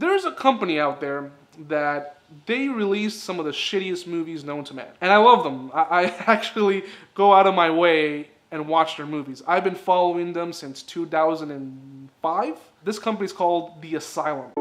There's a company out there that they release some of the shittiest movies known to man. And I love them. I actually go out of my way and watch their movies. I've been following them since 2005. This company's called The Asylum.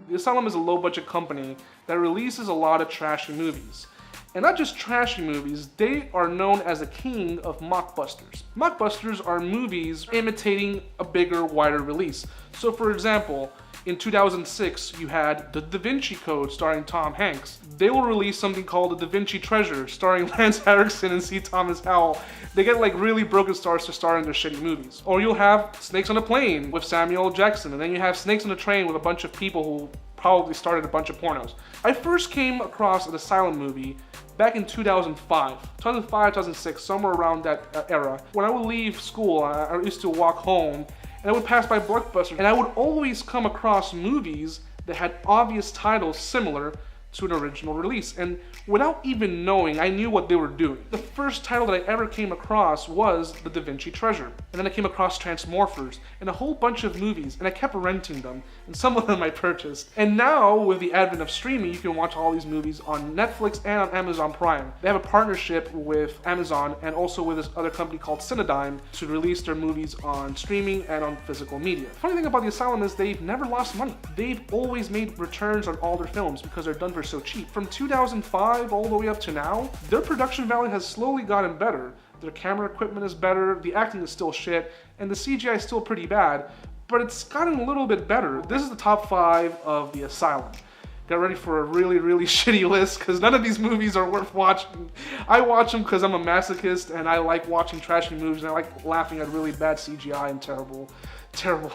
The Asylum is a low-budget company that releases a lot of trashy movies. And not just trashy movies, they are known as the king of mockbusters. Mockbusters are movies imitating a bigger, wider release. So for example, in 2006, you had The Da Vinci Code starring Tom Hanks. They will release something called The Da Vinci Treasure starring Lance Henriksen and C. Thomas Howell. They get like really broken stars to star in their shitty movies. Or you'll have Snakes on a Plane with Samuel L. Jackson, and then you have Snakes on a Train with a bunch of people who probably started a bunch of pornos. I first came across an Asylum movie back in 2005, 2006, somewhere around that era. When I would leave school, I used to walk home, and I would pass by blockbusters, and I would always come across movies that had obvious titles similar to an original release, and without even knowing, I knew what they were doing. The first title that I ever came across was The Da Vinci Treasure, and then I came across Transmorphers, and a whole bunch of movies, and I kept renting them, and some of them I purchased. And now, with the advent of streaming, you can watch all these movies on Netflix and on Amazon Prime. They have a partnership with Amazon and also with this other company called Cinedigm to release their movies on streaming and on physical media. The funny thing about The Asylum is they've never lost money. They've always made returns on all their films because they're done for so cheap. From 2005 all the way up to now, their production value has slowly gotten better. Their camera equipment is better, the acting is still shit, and the CGI is still pretty bad, but it's gotten a little bit better. This is the top 5 of The Asylum. Get ready for a really, really shitty list, because none of these movies are worth watching. I watch them because I'm a masochist, and I like watching trashy movies, and I like laughing at really bad CGI and terrible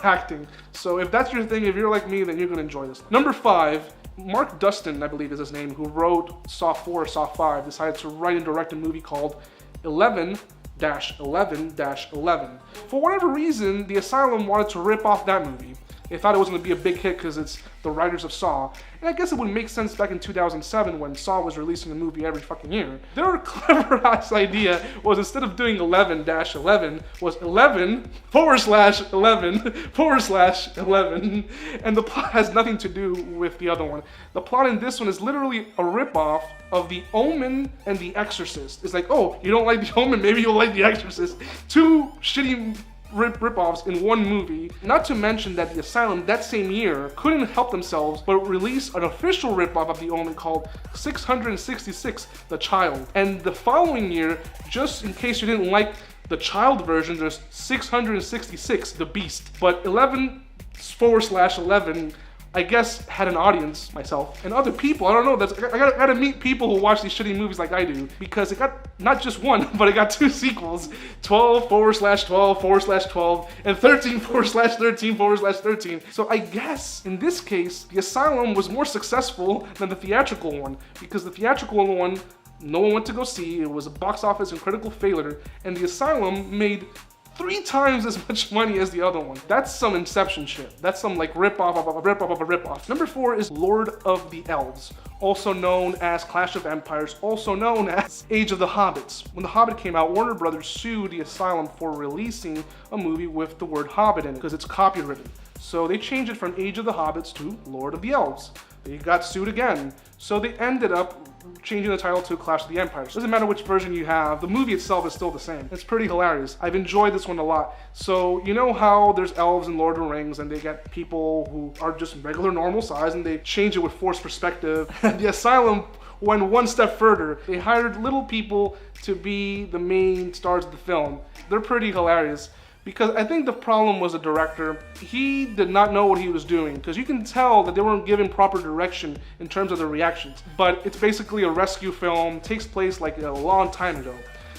acting. So if that's your thing, if you're like me, then you're gonna enjoy this. Number 5, Mark Dustin, I believe is his name, who wrote Saw 4, Saw 5, decided to write and direct a movie called 11-11-11. For whatever reason, The Asylum wanted to rip off that movie. They thought it was going to be a big hit because it's the writers of Saw. And I guess it would make sense back in 2007 when Saw was releasing a movie every fucking year. Their clever ass idea was, instead of doing 11-11, was 11/11/11. And the plot has nothing to do with the other one. The plot in this one is literally a ripoff of The Omen and The Exorcist. It's like, oh, you don't like The Omen, maybe you'll like The Exorcist. Two shitty rip-offs in one movie. Not to mention that The Asylum that same year couldn't help themselves but release an official rip-off of The Omen called 666 The Child. And the following year, just in case you didn't like the child version, there's 666 The Beast. But 11/11 I guess had an audience, myself, and other people. I don't know, I gotta meet people who watch these shitty movies like I do, because it got not just one, but it got 2 sequels, 12/12/12, and 13/13/13. So I guess, in this case, The Asylum was more successful than the theatrical one, because the theatrical one, no one went to go see, it was a box office and critical failure, and The Asylum made 3 times as much money as the other one. That's some Inception shit. That's some like rip-off of a rip-off of a rip-off. Number 4 is Lord of the Elves, also known as Clash of Empires, also known as Age of the Hobbits. When The Hobbit came out, Warner Brothers sued The Asylum for releasing a movie with the word Hobbit in it, because it's copywritten. So they changed it from Age of the Hobbits to Lord of the Elves. They got sued again. So they ended up changing the title to Clash of the Empires. Doesn't matter which version you have, the movie itself is still the same. It's pretty hilarious. I've enjoyed this one a lot. So you know how there's elves in Lord of the Rings and they get people who are just regular normal size and they change it with forced perspective. The Asylum went one step further. They hired little people to be the main stars of the film. They're pretty hilarious. Because I think the problem was the director. He did not know what he was doing, because you can tell that they weren't given proper direction in terms of their reactions. But it's basically a rescue film, takes place like a long time ago.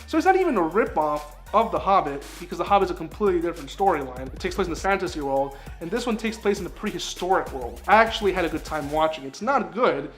So it's not even a rip-off of The Hobbit, because The Hobbit's a completely different storyline. It takes place in the fantasy world, and this one takes place in the prehistoric world. I actually had a good time watching it. It's not good,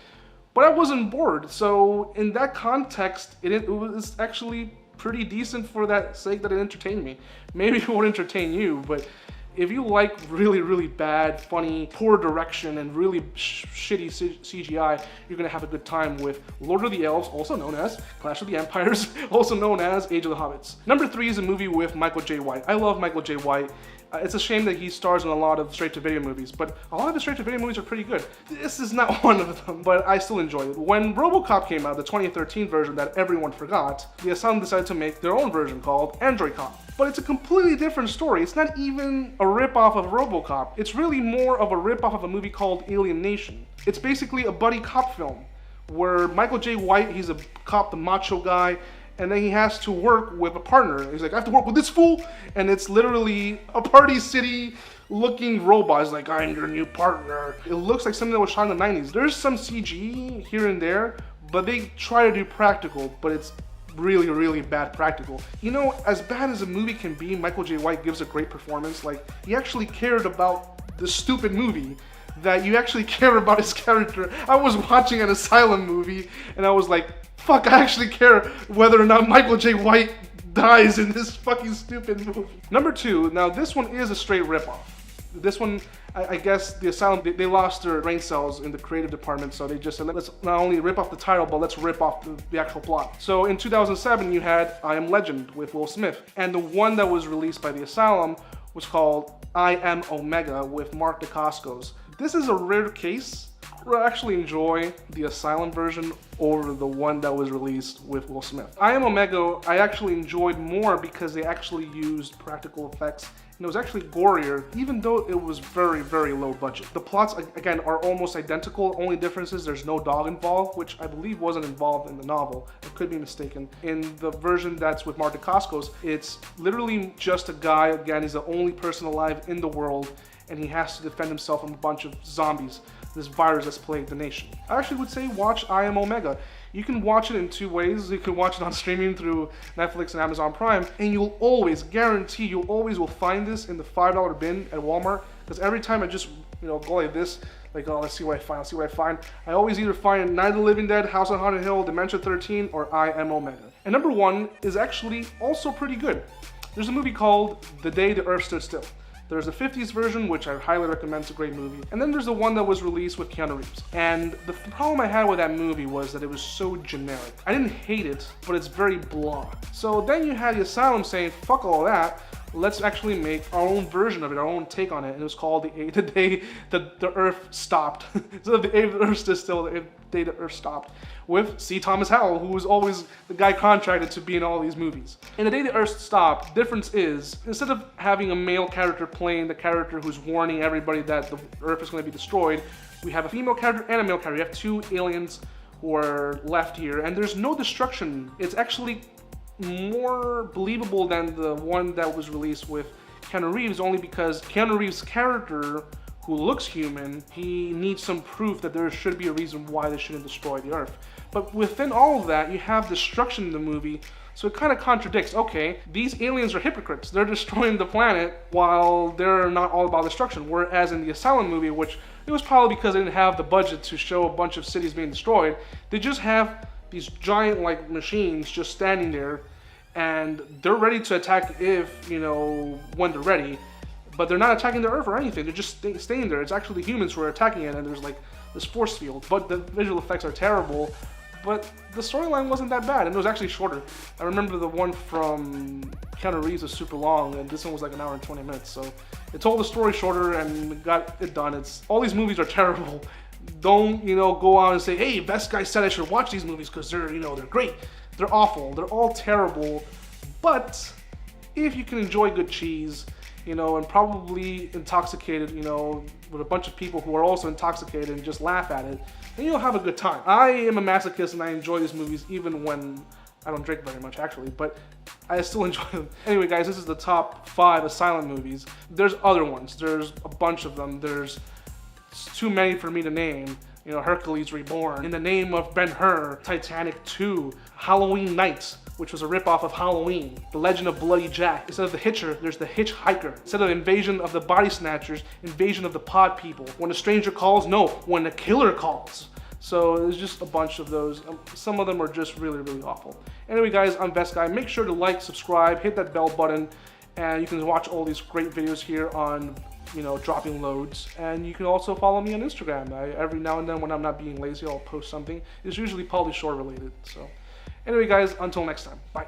but I wasn't bored. So in that context, it was actually pretty decent for that sake that it entertained me. Maybe it won't entertain you, but If you like really bad, funny, poor direction, and really shitty CGI, you're gonna have a good time with Lord of the Elves, also known as Clash of the Empires, also known as Age of the Hobbits. Number 3 is a movie with Michael J. White. I love Michael J. White. It's a shame that he stars in a lot of straight-to-video movies, but a lot of the straight-to-video movies are pretty good. This is not one of them, but I still enjoy it. When RoboCop came out, the 2013 version that everyone forgot, the Asylum decided to make their own version called Android Cop. But it's a completely different story. It's not even a rip-off of RoboCop. It's really more of a rip-off of a movie called Alien Nation. It's basically a buddy cop film where Michael J. White, he's a cop, the macho guy, and then he has to work with a partner. He's like, I have to work with this fool, and it's literally a Party City looking robot. He's like, I'm your new partner. It looks like something that was shot in the 90s. There's some CG here and there, but they try to do practical, but it's really bad practical. You know, as bad as a movie can be, Michael J. White gives a great performance. Like, he actually cared about the stupid movie, that you actually care about his character. I was watching an Asylum movie, and I was like, fuck, I actually care whether or not Michael J. White dies in this fucking stupid movie. Number 2, now this one is a straight ripoff. This one, I guess the Asylum, they lost their brain cells in the creative department, so they just said, let's not only rip off the title, but let's rip off the actual plot. So in 2007, you had I Am Legend with Will Smith, and the one that was released by the Asylum was called I Am Omega with Mark Dacascos. This is a rare case. I actually enjoy the Asylum version over the one that was released with Will Smith. I Am Omega, I actually enjoyed more because they actually used practical effects, and it was actually gorier, even though it was very low budget. The plots, again, are almost identical. Only difference is there's no dog involved, which I believe wasn't involved in the novel. I could be mistaken. In the version that's with Mark Dacascos, it's literally just a guy. Again, he's the only person alive in the world, and he has to defend himself from a bunch of zombies, this virus that's plagued the nation. I actually would say watch I Am Omega. You can watch it in 2 ways. You can watch it on streaming through Netflix and Amazon Prime, and you'll always, guarantee, you'll always will find this in the $5 bin at Walmart, because every time I just, go like this, like, oh, let's see what I find, I always either find Night of the Living Dead, House on Haunted Hill, Dementia 13, or I Am Omega. And number 1 is actually also pretty good. There's a movie called The Day the Earth Stood Still. There's a 50s version, which I highly recommend. It's a great movie. And then there's the one that was released with Keanu Reeves. And the problem I had with that movie was that it was so generic. I didn't hate it, but it's very blah. So then you had the Asylum saying, fuck all that, let's actually make our own version of it, our own take on it. And it was called The Day the Earth Stopped. So The Day the Earth Stood Still, The Day the Earth Stopped, with C. Thomas Howell, who was always the guy contracted to be in all these movies. In The Day the Earth Stopped, difference is, instead of having a male character playing the character who's warning everybody that the Earth is going to be destroyed, we have a female character and a male character. You have 2 aliens who are left here, and there's no destruction. It's actually more believable than the one that was released with Keanu Reeves, only because Keanu Reeves' character, who looks human, he needs some proof that there should be a reason why they shouldn't destroy the Earth. But within all of that, you have destruction in the movie, so it kind of contradicts. Okay, these aliens are hypocrites. They're destroying the planet while they're not all about destruction. Whereas in the Asylum movie, which it was probably because they didn't have the budget to show a bunch of cities being destroyed, they just have these giant machines just standing there, and they're ready to attack if, when they're ready, but they're not attacking the Earth or anything. They're just staying there. It's actually humans who are attacking it, and there's this force field, but the visual effects are terrible. But the storyline wasn't that bad, and it was actually shorter. I remember the one from Keanu Reeves was super long, and this one was like 1 hour and 20 minutes. So it told the story shorter and got it done. All these movies are terrible. Don't, go out and say, hey, best guy said I should watch these movies because they're, they're great. They're awful. They're all terrible. But if you can enjoy good cheese, and probably intoxicated, with a bunch of people who are also intoxicated and just laugh at it, then you'll have a good time. I am a masochist and I enjoy these movies even when I don't drink very much, actually, but I still enjoy them. Anyway, guys, this is the top 5 Asylum movies. There's other ones. There's a bunch of them. There's too many for me to name. Hercules Reborn, In the Name of Ben-Hur, Titanic 2, Halloween Night, which was a ripoff of Halloween, The Legend of Bloody Jack. Instead of the Hitcher, there's the Hitchhiker. Instead of Invasion of the Body Snatchers, Invasion of the Pod People. When a Stranger Calls, no, When a Killer Calls. So there's just a bunch of those. Some of them are just really awful. Anyway, guys, I'm Best Guy. Make sure to like, subscribe, hit that bell button, And you can watch all these great videos here on, you know, dropping loads. And you can also follow me on Instagram. Every now and then when I'm not being lazy, I'll post something. It's usually Pauly Shore related. So anyway, guys, until next time, bye.